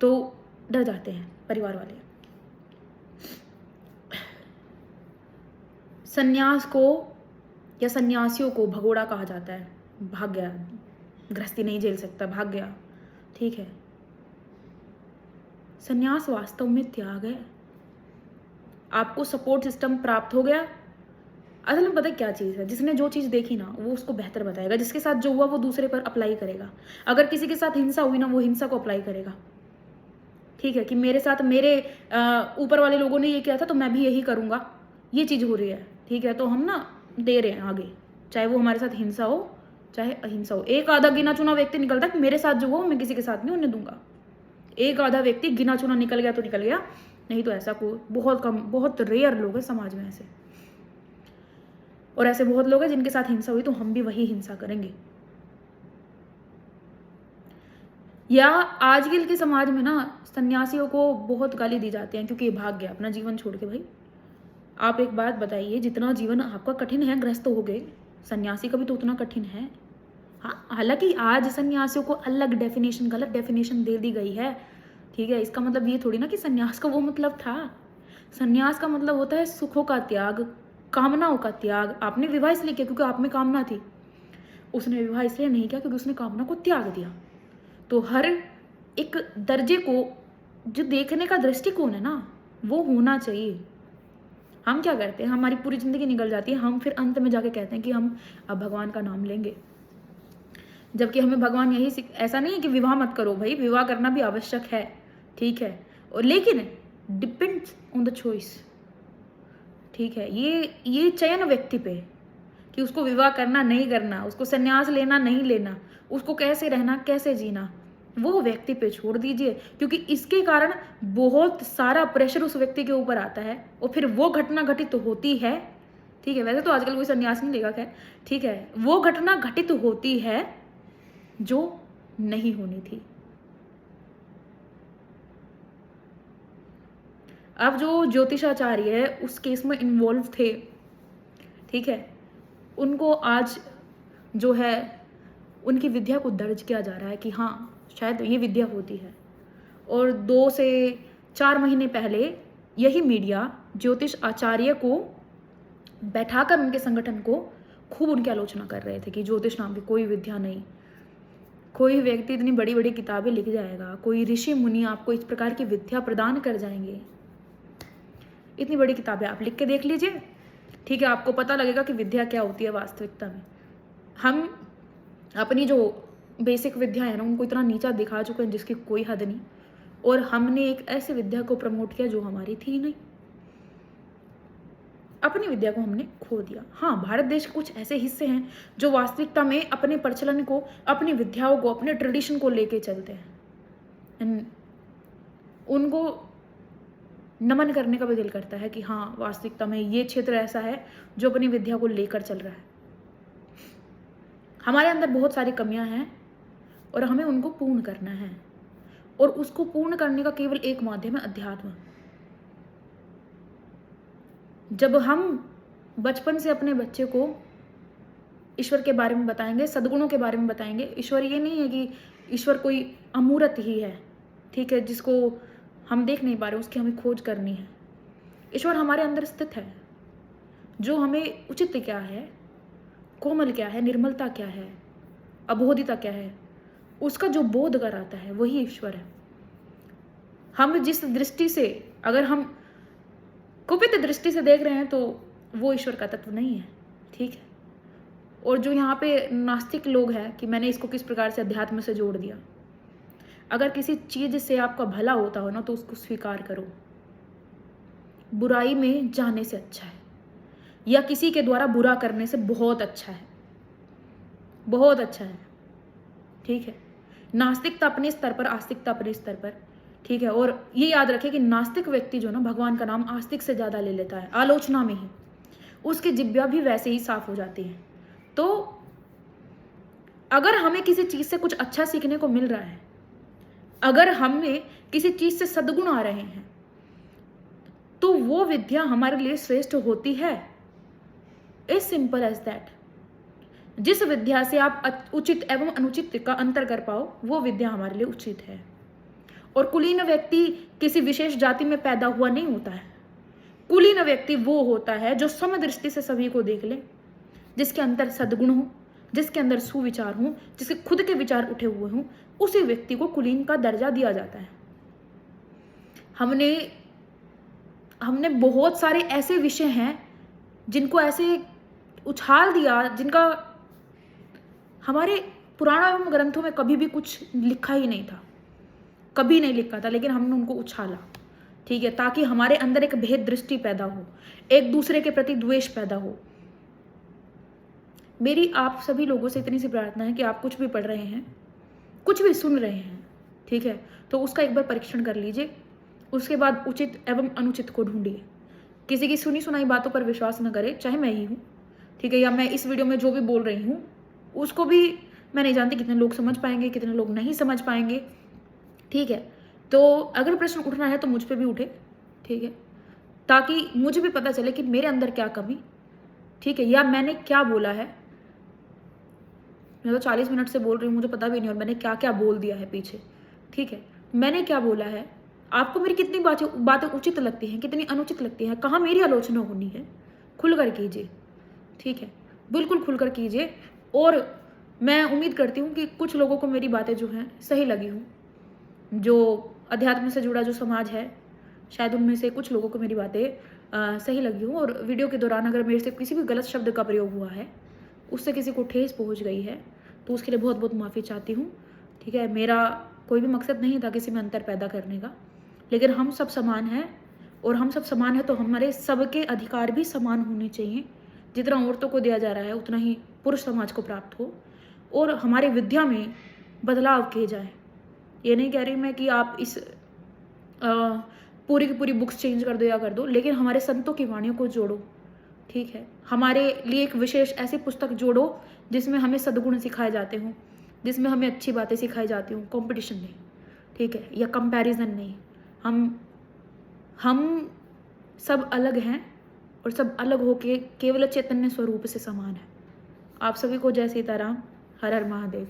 तो डर जाते हैं परिवार वाले। संन्यास को या सन्यासियों को भगोड़ा कहा जाता है। भाग गया, गृहस्थी नहीं झेल सकता, भाग गया, ठीक है। संन्यास वास्तव में त्याग है। आपको सपोर्ट सिस्टम प्राप्त हो गया। असल में पता क्या चीज़ है, जिसने जो चीज़ देखी ना वो उसको बेहतर बताएगा। जिसके साथ जो हुआ वो दूसरे पर अप्लाई करेगा। अगर किसी के साथ हिंसा हुई ना, वो हिंसा को अप्लाई करेगा, ठीक है, कि मेरे साथ मेरे ऊपर वाले लोगों ने ये किया था तो मैं भी यही करूँगा, ये चीज़ हो रही है, ठीक है, तो हम ना दे रहे हैं आगे, चाहे वो हमारे साथ हिंसा हो चाहे अहिंसा हो। एक आधा गिना चुना व्यक्ति निकलता है कि मेरे साथ जो हो मैं किसी के साथ नहीं होने दूंगा। एक आधा व्यक्ति गिना चुना निकल गया तो निकल गया, नहीं तो ऐसा कोई बहुत कम, बहुत रेयर लोग हैं समाज में ऐसे। और ऐसे बहुत लोग हैं जिनके साथ हिंसा हुई तो हम भी वही हिंसा करेंगे। या आजकल के समाज में ना सन्यासियों को बहुत गाली दी जाती है क्योंकि ये भाग गया अपना जीवन छोड़ के। भाई आप एक बात बताइए, जितना जीवन आपका कठिन है, ग्रस्त हो गए, सन्यासी का भी तो उतना कठिन है। हाँ, हालांकि आज सन्यासियों को अलग डेफिनेशन, गलत डेफिनेशन दे दी गई है, ठीक है। इसका मतलब ये थोड़ी ना कि सन्यास का वो मतलब था। सन्यास का मतलब होता है सुखों का त्याग, कामनाओं का त्याग। आपने विवाह इसलिए किया क्योंकि आप में कामना थी, उसने विवाह इसलिए नहीं किया क्योंकि उसने कामना को त्याग दिया। तो हर एक दर्जे को जो देखने का दृष्टिकोण है ना, वो होना चाहिए। हम क्या करते हैं, हमारी पूरी जिंदगी निकल जाती है, हम फिर अंत में जाके कहते हैं कि हम अब भगवान का नाम लेंगे, जबकि हमें भगवान यही ऐसा नहीं है कि विवाह मत करो। भाई विवाह करना भी आवश्यक है, ठीक है, और लेकिन डिपेंड्स ऑन द चॉइस, ठीक है। ये चयन व्यक्ति पे कि उसको विवाह करना नहीं करना, उसको संन्यास लेना नहीं लेना, उसको कैसे रहना कैसे जीना, वो व्यक्ति पे छोड़ दीजिए, क्योंकि इसके कारण बहुत सारा प्रेशर उस व्यक्ति के ऊपर आता है और फिर वो घटना घटित तो होती है, ठीक है। वैसे तो आजकल कोई संन्यास नहीं लेगा, खैर ठीक है, वो घटना घटित होती है जो नहीं होनी थी। अब जो ज्योतिषाचार्य है उस केस में इन्वॉल्व थे, ठीक है, उनको आज जो है उनकी विद्या को दर्ज किया जा रहा है कि हाँ शायद ये विद्या होती है। और 2 से 4 महीने पहले यही मीडिया ज्योतिष आचार्य को बैठाकर उनके संगठन को खूब उनकी आलोचना कर रहे थे कि ज्योतिष नाम की कोई विद्या नहीं, कोई व्यक्ति इतनी बड़ी बड़ी किताबें लिख जाएगा, कोई ऋषि मुनि आपको इस प्रकार की विद्या प्रदान कर जाएंगे। इतनी बड़ी किताबें आप लिख के देख लीजिए, ठीक है, आपको पता लगेगा कि विद्या क्या होती है वास्तविकता में। हम अपनी जो बेसिक विद्या है ना उनको इतना नीचा दिखा चुके हैं जिसकी कोई हद नहीं, और हमने एक ऐसी विद्या को प्रमोट किया जो हमारी थी नहीं। अपनी विद्या को हमने खो दिया। हाँ, भारत देश के कुछ ऐसे हिस्से हैं जो वास्तविकता में अपने प्रचलन को, अपनी विद्याओं को, अपने ट्रेडिशन को लेके चलते हैं। उनको नमन करने का भी दिल करता है कि हाँ वास्तविकता में ये क्षेत्र ऐसा है जो अपनी विद्या को लेकर चल रहा है। हमारे अंदर बहुत सारी कमियां हैं और हमें उनको पूर्ण करना है, और उसको पूर्ण करने का केवल एक माध्यम है अध्यात्म। जब हम बचपन से अपने बच्चे को ईश्वर के बारे में बताएंगे, सद्गुणों के बारे में बताएंगे, ईश्वर ये नहीं है कि ईश्वर कोई अमूर्त ही है, ठीक है, जिसको हम देख नहीं पा रहे, उसकी हमें खोज करनी है। ईश्वर हमारे अंदर स्थित है, जो हमें उचित क्या है, कोमल क्या है, निर्मलता क्या है, अबोधिता क्या है, उसका जो बोध कराता है वही ईश्वर है। हम जिस दृष्टि से, अगर हम कुपित दृष्टि से देख रहे हैं तो वो ईश्वर का तत्व नहीं है, ठीक है। और जो यहाँ पे नास्तिक लोग हैं कि मैंने इसको किस प्रकार से अध्यात्म से जोड़ दिया, अगर किसी चीज से आपका भला होता हो ना तो उसको स्वीकार करो। बुराई में जाने से अच्छा है, या किसी के द्वारा बुरा करने से बहुत अच्छा है, बहुत अच्छा है, ठीक है। नास्तिकता अपने स्तर पर, आस्तिकता अपने स्तर पर, ठीक है। और ये याद रखें कि नास्तिक व्यक्ति जो ना भगवान का नाम आस्तिक से ज्यादा ले लेता है आलोचना में ही, उसकी जिह्वा भी वैसे ही साफ हो जाती है। तो अगर हमें किसी चीज से कुछ अच्छा सीखने को मिल रहा है, अगर हमें किसी चीज से सद्गुण आ रहे हैं, तो वो विद्या हमारे लिए श्रेष्ठ होती है। Is simple as that. जिस विद्या से आप उचित एवं अनुचित का अंतर कर पाओ वो विद्या हमारे लिए उचित है। और कुलीन व्यक्ति किसी विशेष जाति में पैदा हुआ नहीं होता है। कुलीन व्यक्ति वो होता है जो समदृष्टि से सभी को देख ले, जिसके अंदर सद्गुण हो, जिसके अंदर सुविचार हो, जिसके खुद के विचार उठे हुए हों, उसी व्यक्ति को कुलीन का दर्जा दिया जाता है। हमने बहुत सारे ऐसे विषय हैं जिनको ऐसे उछाल दिया, जिनका हमारे पुराण एवं ग्रंथों में कभी भी कुछ लिखा ही नहीं था, कभी नहीं लिखा था, लेकिन हमने उनको उछाला, ठीक है, ताकि हमारे अंदर एक भेद दृष्टि पैदा हो, एक दूसरे के प्रति द्वेष पैदा हो। मेरी आप सभी लोगों से इतनी सी प्रार्थना है कि आप कुछ भी पढ़ रहे हैं, कुछ भी सुन रहे हैं, ठीक है, तो उसका एक बार परीक्षण कर लीजिए। उसके बाद उचित एवं अनुचित को ढूंढिए। किसी की सुनी सुनाई बातों पर विश्वास न करें, चाहे मैं ही हूँ, ठीक है, या मैं इस वीडियो में जो भी बोल रही हूँ उसको भी मैं नहीं जानती कितने लोग समझ पाएंगे, कितने लोग नहीं समझ पाएंगे, ठीक है। तो अगर प्रश्न उठना है तो मुझ पे भी उठे, ठीक है, ताकि मुझे भी पता चले कि मेरे अंदर क्या कमी, ठीक है, या मैंने क्या बोला है। मैं तो 40 मिनट से बोल रही हूँ, मुझे पता भी नहीं और मैंने क्या क्या बोल दिया है पीछे, ठीक है, मैंने क्या बोला है, आपको मेरी कितनी बातें उचित लगती हैं, कितनी अनुचित लगती हैं, कहाँ मेरी आलोचना होनी है, खुलकर कीजिए, ठीक है, बिल्कुल खुलकर कीजिए। और मैं उम्मीद करती हूँ कि कुछ लोगों को मेरी बातें जो हैं सही लगी हूँ, जो अध्यात्म से जुड़ा जो समाज है, शायद उनमें से कुछ लोगों को मेरी बातें सही लगी हूँ। और वीडियो के दौरान अगर मेरे से किसी भी गलत शब्द का प्रयोग हुआ है, उससे किसी को ठेस पहुँच गई है, तो उसके लिए बहुत बहुत माफ़ी चाहती हूँ, ठीक है। मेरा कोई भी मकसद नहीं था किसी में अंतर पैदा करने का, लेकिन हम सब समान हैं, और हम सब समान हैं तो हमारे सबके अधिकार भी समान होने चाहिए। जितना औरतों को दिया जा रहा है उतना ही पुरुष समाज को प्राप्त हो, और हमारे विद्या में बदलाव किए जाए। ये नहीं कह रही मैं कि आप इस पूरी की पूरी बुक्स चेंज कर दो या कर दो, लेकिन हमारे संतों की वाणियों को जोड़ो, ठीक है। हमारे लिए एक विशेष ऐसी पुस्तक जोड़ो जिसमें हमें सद्गुण सिखाए जाते हों, जिसमें हमें अच्छी बातें सिखाई जाती हों, कंपटीशन नहीं, ठीक है, या कंपैरिजन नहीं। हम सब अलग हैं, और सब अलग होके केवल चैतन्य स्वरूप से समान है। आप सभी को जय सीताराम, हर हर महादेव।